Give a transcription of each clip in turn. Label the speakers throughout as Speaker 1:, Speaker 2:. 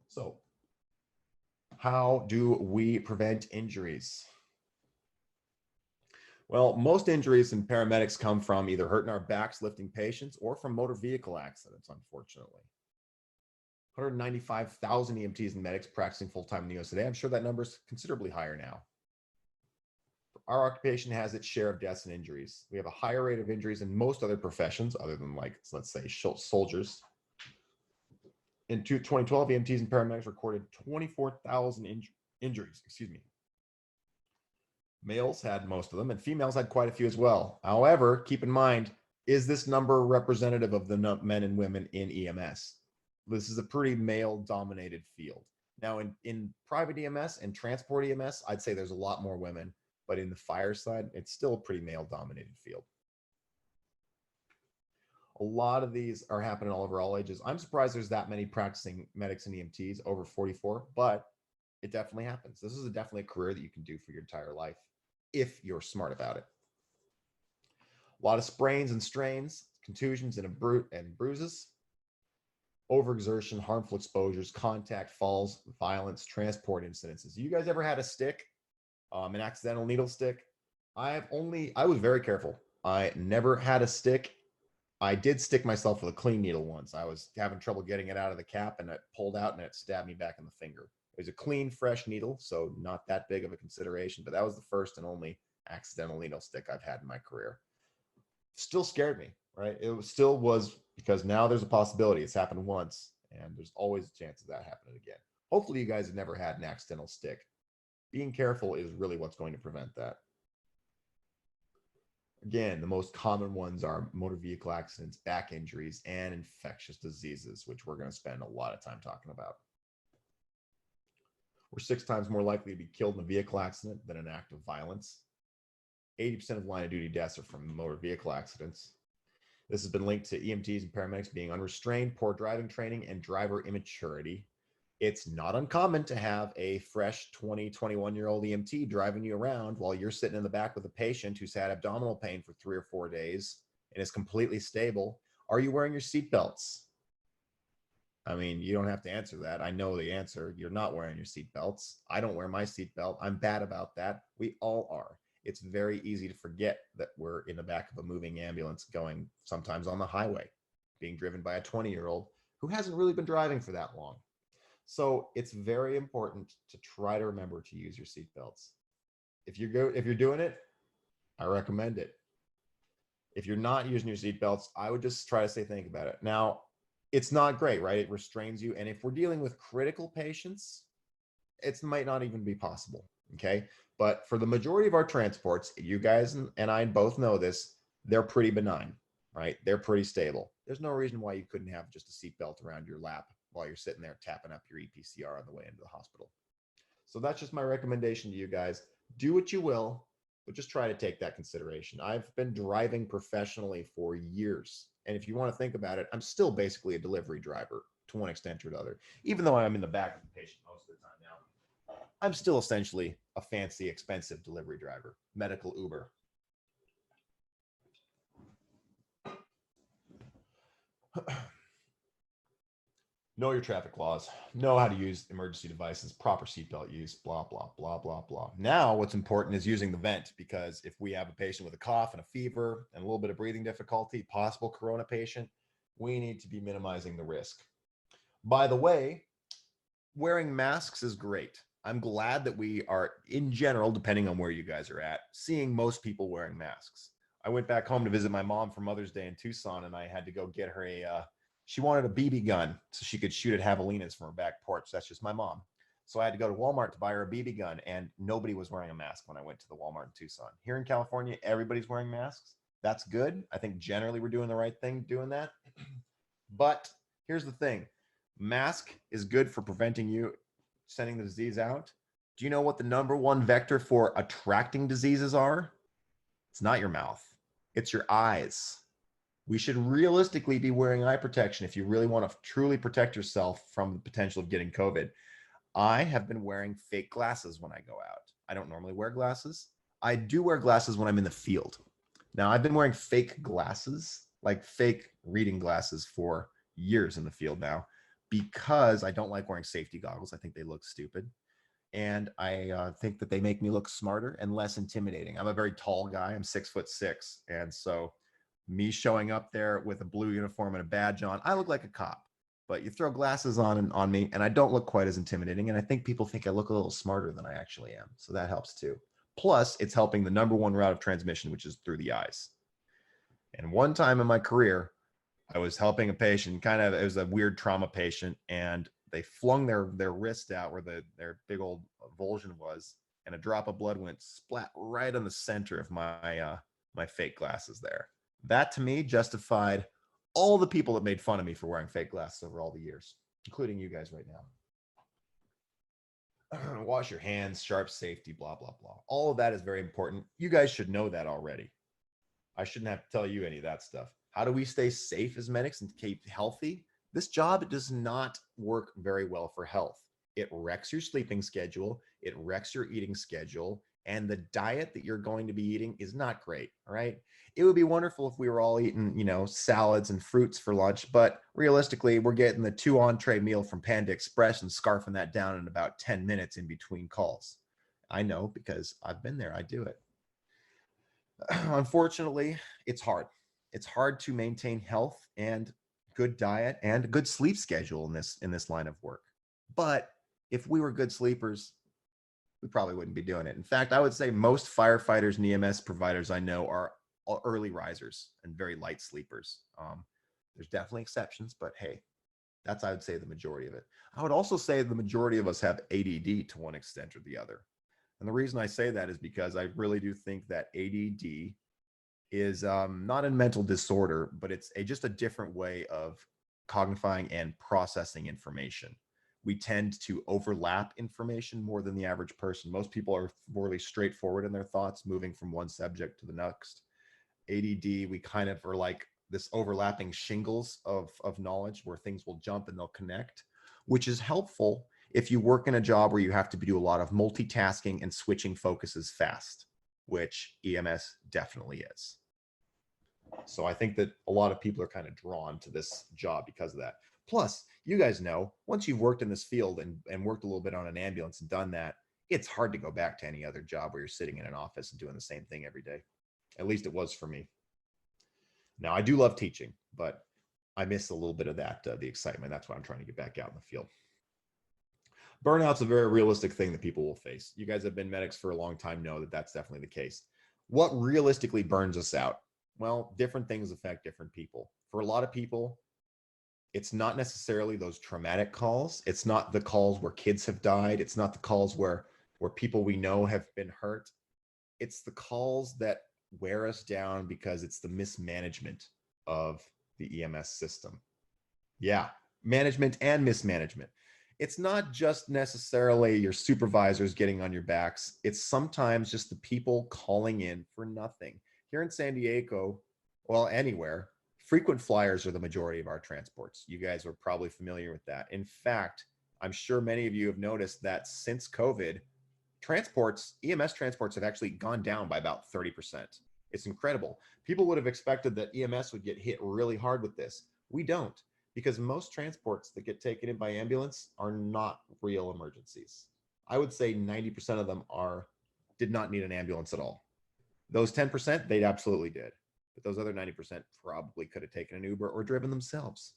Speaker 1: So, how do we prevent injuries? Well, most injuries in paramedics come from either hurting our backs lifting patients or from motor vehicle accidents, unfortunately. 195,000 EMTs and medics practicing full-time in the US today. I'm sure that number is considerably higher now. Our occupation has its share of deaths and injuries. We have a higher rate of injuries than most other professions, other than, like, let's say, soldiers. In 2012, EMTs and paramedics recorded 24,000 injuries. Excuse me. Males had most of them, and females had quite a few as well. However, keep in mind, is this number representative of the men and women in EMS? This is a pretty male-dominated field. Now, in private EMS and transport EMS, I'd say there's a lot more women, but in the fire side, it's still a pretty male-dominated field. A lot of these are happening all over all ages. I'm surprised there's that many practicing medics and EMTs over 44, but it definitely happens. This is definitely a career that you can do for your entire life if you're smart about it. A lot of sprains and strains, contusions and bruises, overexertion, harmful exposures, contact, falls, violence, transport incidences. You guys ever had a stick, an accidental needle stick? I was very careful. I never had a stick. I did stick myself with a clean needle once. I was having trouble getting it out of the cap, and it pulled out and it stabbed me back in the finger. It was a clean, fresh needle, so not that big of a consideration, but that was the first and only accidental needle stick I've had in my career. Still scared me, right? Still was, because now there's a possibility. It's happened once, and there's always a chance of that happening again. Hopefully you guys have never had an accidental stick. Being careful is really what's going to prevent that. Again, the most common ones are motor vehicle accidents, back injuries, and infectious diseases, which we're going to spend a lot of time talking about. We're 6 times more likely to be killed in a vehicle accident than an act of violence. 80% of line of duty deaths are from motor vehicle accidents. This has been linked to EMTs and paramedics being unrestrained, poor driving training, and driver immaturity. It's not uncommon to have a fresh 20, 21-year-old EMT driving you around while you're sitting in the back with a patient who's had abdominal pain for 3 or 4 days and is completely stable. Are you wearing your seatbelts? I mean, you don't have to answer that. I know the answer. You're not wearing your seatbelts. I don't wear my seatbelt. I'm bad about that. We all are. It's very easy to forget that we're in the back of a moving ambulance going sometimes on the highway, being driven by a 20-year-old who hasn't really been driving for that long. So it's very important to try to remember to use your seatbelts. If you're doing it, I recommend it. If you're not using your seatbelts, I would just try to think about it. Now, it's not great, right? It restrains you. And if we're dealing with critical patients, it might not even be possible, okay? But for the majority of our transports, you guys and I both know this, they're pretty benign, right? They're pretty stable. There's no reason why you couldn't have just a seatbelt around your lap while you're sitting there tapping up your EPCR on the way into the hospital. So that's just my recommendation to you guys. Do what you will, but just try to take that consideration. I've been driving professionally for years. And if you want to think about it, I'm still basically a delivery driver to one extent or another. Even though I'm in the back of the patient most of the time now, I'm still essentially a fancy, expensive delivery driver, medical Uber. Know your traffic laws, know how to use emergency devices, proper seatbelt use, blah, blah, blah, blah, blah. Now, what's important is using the vent, because if we have a patient with a cough and a fever and a little bit of breathing difficulty, possible corona patient, we need to be minimizing the risk. By the way, wearing masks is great. I'm glad that we are, in general, depending on where you guys are at, seeing most people wearing masks. I went back home to visit my mom for Mother's Day in Tucson, and I had to go get her she wanted a BB gun so she could shoot at javelinas from her back porch. That's just my mom. So I had to go to Walmart to buy her a BB gun, and nobody was wearing a mask when I went to the Walmart in Tucson. Here in California, everybody's wearing masks. That's good. I think generally we're doing the right thing doing that. But here's the thing. Mask is good for preventing you sending the disease out. Do you know what the #1 vector for attracting diseases are? It's not your mouth. It's your eyes. We should realistically be wearing eye protection if you really want to truly protect yourself from the potential of getting COVID. I have been wearing fake glasses when I go out. I don't normally wear glasses. I do wear glasses when I'm in the field. Now, I've been wearing fake glasses, like fake reading glasses, for years in the field now. because I don't like wearing safety goggles. I think they look stupid. And I think that they make me look smarter and less intimidating. I'm a very tall guy. I'm 6'6". And so me showing up there with a blue uniform and a badge on, I look like a cop. But you throw glasses on me and I don't look quite as intimidating. And I think people think I look a little smarter than I actually am. So that helps too. Plus, it's helping the number one route of transmission, which is through the eyes. And one time in my career, I was helping a patient, it was a weird trauma patient, and they flung their wrist out where their big old avulsion was, and a drop of blood went splat right on the center of my fake glasses there. That to me justified all the people that made fun of me for wearing fake glasses over all the years, including you guys right now. Wash your hands, sharp safety, blah, blah, blah. All of that is very important. You guys should know that already. I shouldn't have to tell you any of that stuff. How do we stay safe as medics and keep healthy? This job does not work very well for health. It wrecks your sleeping schedule. It wrecks your eating schedule. And the diet that you're going to be eating is not great. All right. It would be wonderful if we were all eating, salads and fruits for lunch. But realistically, we're getting the 2 entree meal from Panda Express and scarfing that down in about 10 minutes in between calls. I know because I've been there. I do it. Unfortunately, it's hard. It's hard to maintain health and good diet and a good sleep schedule in this line of work. But if we were good sleepers, we probably wouldn't be doing it. In fact, I would say most firefighters and EMS providers I know are early risers and very light sleepers. There's definitely exceptions, but hey, that's, I would say, the majority of it. I would also say the majority of us have ADD to one extent or the other. And the reason I say that is because I really do think that ADD is not a mental disorder, but it's just a different way of cognifying and processing information. We tend to overlap information more than the average person. Most people are morally straightforward in their thoughts, moving from one subject to the next. ADD, we kind of are like this overlapping shingles of knowledge where things will jump and they'll connect, which is helpful if you work in a job where you have to do a lot of multitasking and switching focuses fast, which EMS definitely is. So I think that a lot of people are kind of drawn to this job because of that. Plus, you guys know, once you've worked in this field and worked a little bit on an ambulance and done that, it's hard to go back to any other job where you're sitting in an office and doing the same thing every day. At least it was for me. Now, I do love teaching, but I miss a little bit of that, the excitement. That's why I'm trying to get back out in the field. Burnout's a very realistic thing that people will face. You guys have been medics for a long time, know that that's definitely the case. What realistically burns us out? Well, different things affect different people. For a lot of people, it's not necessarily those traumatic calls. It's not the calls where kids have died. It's not the calls where people we know have been hurt. It's the calls that wear us down because it's the mismanagement of the EMS system. Yeah, management and mismanagement. It's not just necessarily your supervisors getting on your backs. It's sometimes just the people calling in for nothing. Here in San Diego, well, anywhere, frequent flyers are the majority of our transports. You guys are probably familiar with that. In fact, I'm sure many of you have noticed that since COVID, EMS transports have actually gone down by about 30%. It's incredible. People would have expected that EMS would get hit really hard with this. We don't, because most transports that get taken in by ambulance are not real emergencies. I would say 90% of them did not need an ambulance at all. Those 10%, they absolutely did. But those other 90% probably could have taken an Uber or driven themselves.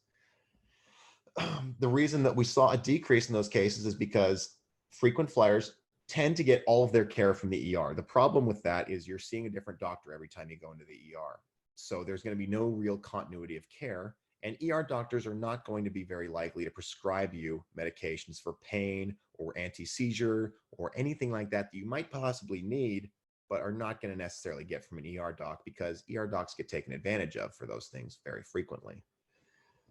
Speaker 1: The reason that we saw a decrease in those cases is because frequent flyers tend to get all of their care from the ER. The problem with that is you're seeing a different doctor every time you go into the ER. So there's going to be no real continuity of care. And ER doctors are not going to be very likely to prescribe you medications for pain or anti-seizure or anything like that you might possibly need, but are not going to necessarily get from an ER doc, because ER docs get taken advantage of for those things very frequently.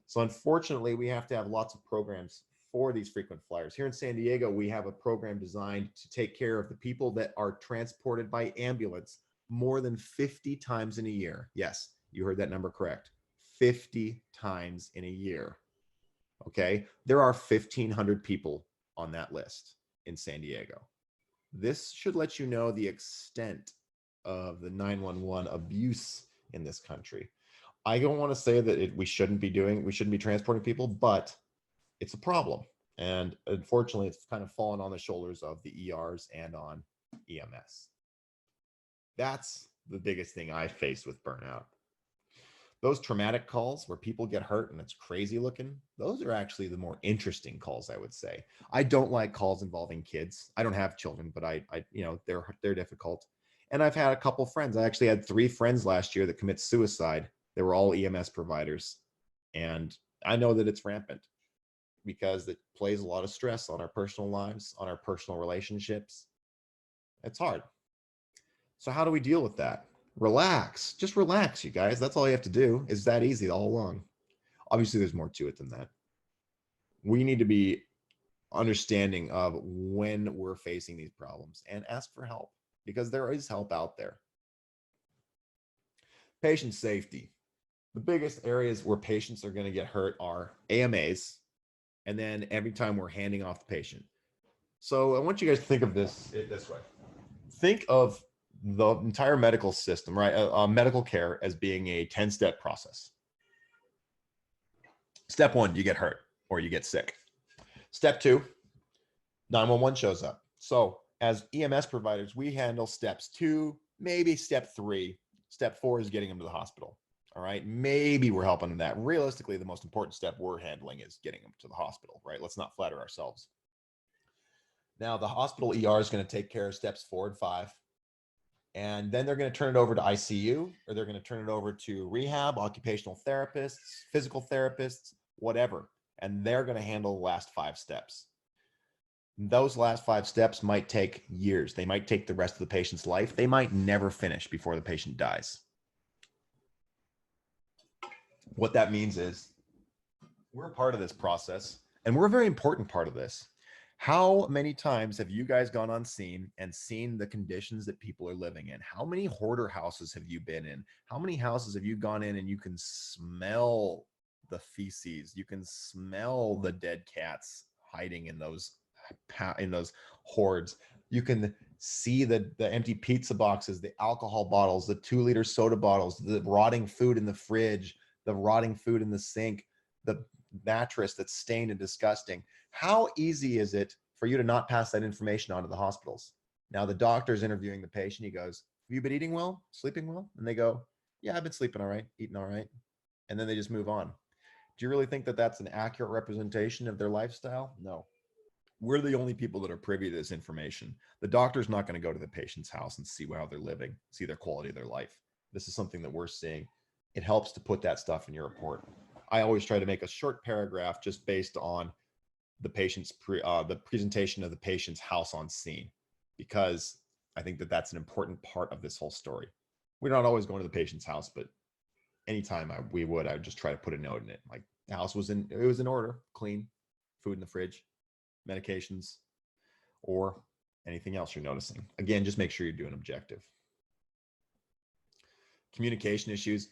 Speaker 1: So unfortunately, we have to have lots of programs for these frequent flyers. Here in San Diego, we have a program designed to take care of the people that are transported by ambulance more than 50 times in a year. Yes, you heard that number correct. 50 times in a year. Okay, there are 1,500 people on that list in San Diego. This should let you know the extent of the 911 abuse in this country. I don't want to say that we shouldn't be transporting people, but it's a problem. And unfortunately, it's kind of fallen on the shoulders of the ERs and on EMS. That's the biggest thing I face with burnout. Those traumatic calls where people get hurt and it's crazy looking, those are actually the more interesting calls, I would say. I don't like calls involving kids. I don't have children, but they're difficult. And I've had a couple friends. I actually had 3 friends last year that commit suicide. They were all EMS providers. And I know that it's rampant because it plays a lot of stress on our personal lives, on our personal relationships. It's hard. So how do we deal with that? Relax. Just relax, you guys. That's all you have to do. It's that easy all along. Obviously, there's more to it than that. We need to be understanding of when we're facing these problems and ask for help because there is help out there. Patient safety. The biggest areas where patients are going to get hurt are AMAs, and then every time we're handing off the patient. So I want you guys to think of this way. Think of the entire medical system, right? Medical care as being a 10-step process. Step 1, you get hurt or you get sick. Step 2, 911 shows up. So as EMS providers, we handle steps 2, maybe step 3. Step 4 is getting them to the hospital. All right. Maybe we're helping them that. Realistically, the most important step we're handling is getting them to the hospital, right? Let's not flatter ourselves. Now, the hospital ER is going to take care of steps 4 and 5. And then they're going to turn it over to ICU, or they're going to turn it over to rehab, occupational therapists, physical therapists, whatever. And they're going to handle the last 5 steps. Those last 5 steps might take years. They might take the rest of the patient's life. They might never finish before the patient dies. What that means is we're a part of this process, and we're a very important part of this. How many times have you guys gone on scene and seen the conditions that people are living in? How many hoarder houses have you been in? How many houses have you gone in and you can smell the feces? You can smell the dead cats hiding in those hoards. You can see the empty pizza boxes, the alcohol bottles, the 2-liter soda bottles, the rotting food in the fridge, the rotting food in the sink, the mattress that's stained and disgusting. How easy is it for you to not pass that information on to the hospitals? Now the doctor's interviewing the patient. He goes, have you been eating well, sleeping well? And they go, yeah, I've been sleeping all right, eating all right. And then they just move on. Do you really think that that's an accurate representation of their lifestyle? No. We're the only people that are privy to this information. The doctor's not going to go to the patient's house and see how they're living, see their quality of their life. This is something that we're seeing. It helps to put that stuff in your report. I always try to make a short paragraph just based on the patient's the presentation of the patient's house on scene, because I think that that's an important part of this whole story. We're not always going to the patient's house, but anytime I would just try to put a note in it. Like the house was in order, clean, food in the fridge, medications, or anything else you're noticing. Again, just make sure you're doing objective. Communication issues.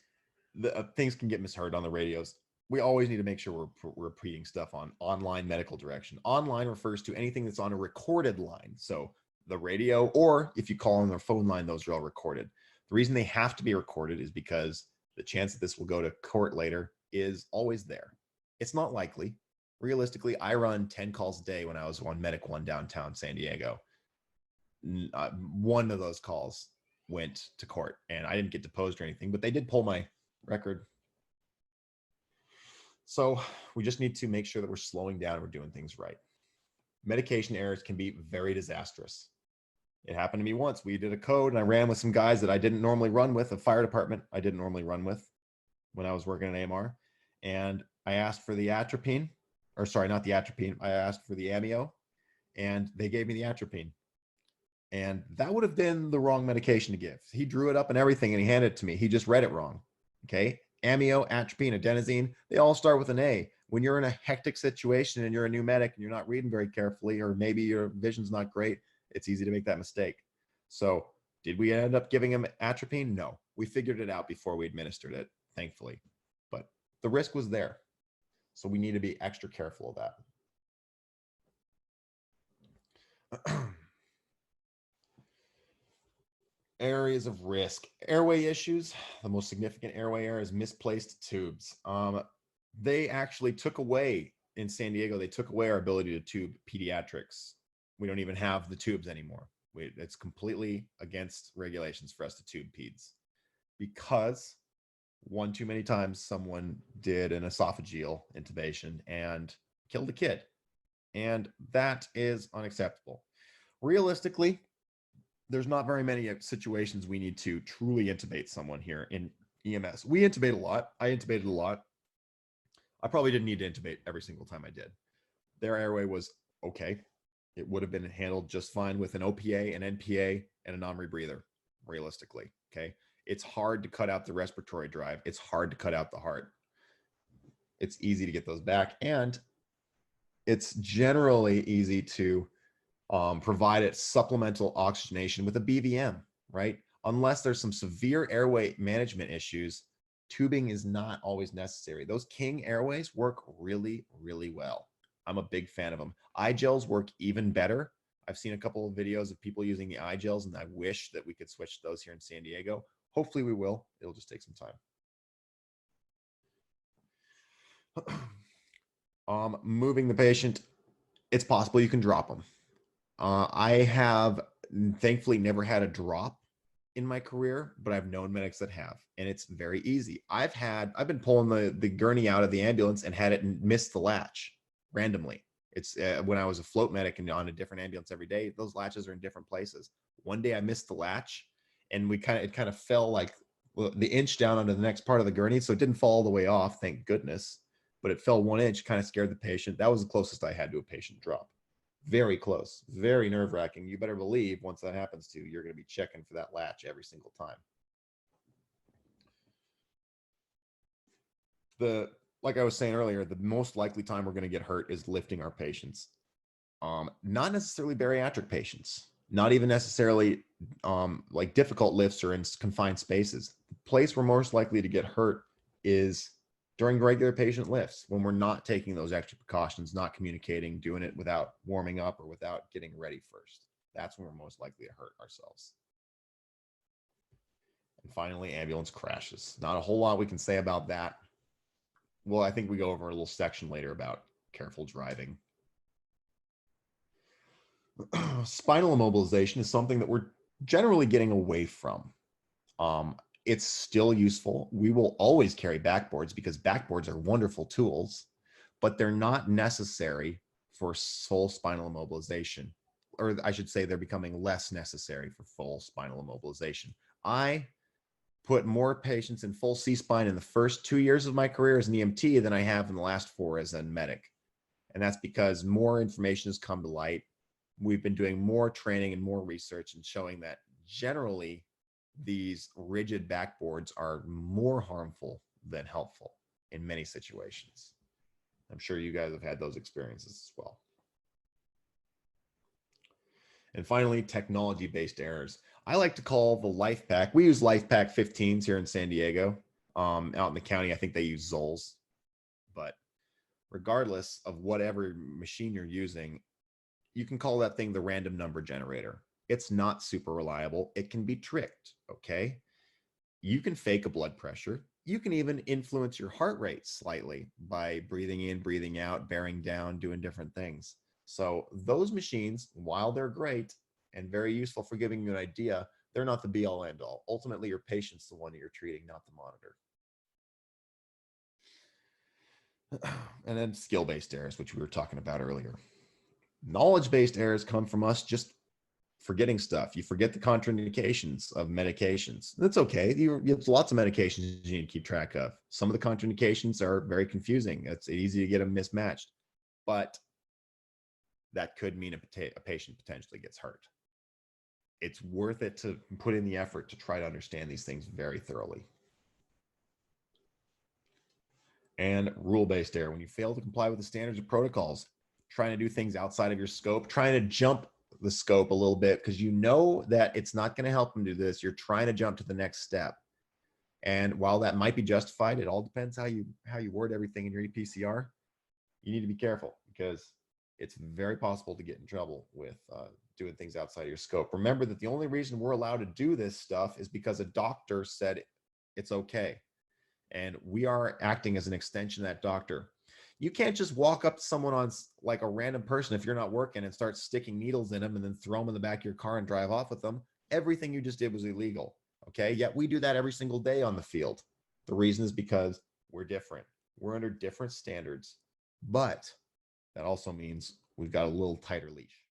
Speaker 1: Things can get misheard on the radios. We always need to make sure we're repeating stuff on online medical direction. Online refers to anything that's on a recorded line. So the radio, or if you call on their phone line, those are all recorded. The reason they have to be recorded is because the chance that this will go to court later is always there. It's not likely. Realistically, I run 10 calls a day when I was on Medic One downtown San Diego. One of those calls went to court, and I didn't get deposed or anything, but they did pull my record. So we just need to make sure that we're slowing down and we're doing things right. Medication errors can be very disastrous. It happened to me once. We did a code and I ran with some guys that I didn't normally run with, a fire department I didn't normally run with when I was working at AMR. And I asked for the atropine, or sorry, not the atropine. I asked for the amio, and they gave me the atropine. And that would have been the wrong medication to give. He drew it up and everything and he handed it to me. He just read it wrong. Okay. Amio, atropine, adenosine, they all start with an A. When you're in a hectic situation and you're a new medic and you're not reading very carefully, or maybe your vision's not great, it's easy to make that mistake. So did we end up giving him atropine? No, we figured it out before we administered it, thankfully, but the risk was there. So we need to be extra careful of that. Areas of risk. Airway issues. The most significant airway error is misplaced tubes. They actually took away in San Diego, they took away our ability to tube pediatrics. We don't even have the tubes anymore. It's completely against regulations for us to tube peds because one too many times someone did an esophageal intubation and killed a kid. And that is unacceptable. Realistically, there's not very many situations we need to truly intubate someone here in EMS. We intubate a lot. I intubated a lot. I probably didn't need to intubate every single time I did. Their airway was okay. It would have been handled just fine with an OPA, an NPA, and a non-rebreather, realistically, okay? It's hard to cut out the respiratory drive. It's hard to cut out the heart. It's easy to get those back, and it's generally easy to provide it supplemental oxygenation with a BVM, right? Unless there's some severe airway management issues, tubing is not always necessary. Those King airways work really, really well. I'm a big fan of them. iGels work even better. I've seen a couple of videos of people using the iGels, and I wish that we could switch those here in San Diego. Hopefully we will. It'll just take some time. Moving the patient, it's possible you can drop them. I have thankfully never had a drop in my career, but I've known medics that have, and it's very easy. I've been pulling the gurney out of the ambulance and had it miss the latch randomly. It's when I was a float medic and on a different ambulance every day, those latches are in different places. One day I missed the latch, and it kind of fell like the inch down onto the next part of the gurney, so it didn't fall all the way off, thank goodness, but it fell 1 inch, kind of scared the patient. That was the closest I had to a patient drop. Very close, very nerve-wracking. You better believe once that happens to you, you're going to be checking for that latch every single time. Like I was saying earlier, the most likely time we're going to get hurt is lifting our patients. Not necessarily bariatric patients, not even necessarily like difficult lifts or in confined spaces. The place we're most likely to get hurt is during regular patient lifts, when we're not taking those extra precautions, not communicating, doing it without warming up or without getting ready first. That's when we're most likely to hurt ourselves. And finally, ambulance crashes. Not a whole lot we can say about that. Well, I think we go over a little section later about careful driving. Spinal immobilization is something that we're generally getting away from. It's still useful. We will always carry backboards because backboards are wonderful tools, but they're not necessary for full spinal immobilization. Or I should say they're becoming less necessary for full spinal immobilization. I put more patients in full C-spine in the first 2 years of my career as an EMT than I have in the last 4 as a medic. And that's because more information has come to light. We've been doing more training and more research and showing that generally these rigid backboards are more harmful than helpful in many situations. I'm sure you guys have had those experiences as well. And finally, technology-based errors. I like to call the Life Pack. We use Life Pack 15s here in San Diego. Out in the county, I think they use Zolls. But regardless of whatever machine you're using, you can call that thing the random number generator. It's not super reliable. It can be tricked, okay? You can fake a blood pressure. You can even influence your heart rate slightly by breathing in, breathing out, bearing down, doing different things. So those machines, while they're great and very useful for giving you an idea, they're not the be-all end-all. Ultimately, your patient's the one that you're treating, not the monitor. And then skill-based errors, which we were talking about earlier. Knowledge-based errors come from us just forgetting stuff. You forget the contraindications of medications. That's okay. There's lots of medications you need to keep track of. Some of the contraindications are very confusing. It's easy to get them mismatched, but that could mean a patient potentially gets hurt. It's worth it to put in the effort to try to understand these things very thoroughly. And rule-based error, when you fail to comply with the standards or protocols, trying to do things outside of your scope, trying to jump the scope a little bit because you know that it's not going to help them do this. You're trying to jump to the next step. And while that might be justified, it all depends how you word everything in your EPCR. You need to be careful because it's very possible to get in trouble with doing things outside of your scope. Remember that the only reason we're allowed to do this stuff is because a doctor said it's okay. And we are acting as an extension of that doctor. You can't just walk up to someone on like a random person if you're not working and start sticking needles in them and then throw them in the back of your car and drive off with them. Everything you just did was illegal. Okay. Yet we do that every single day on the field. The reason is because we're different. We're under different standards, but that also means we've got a little tighter leash.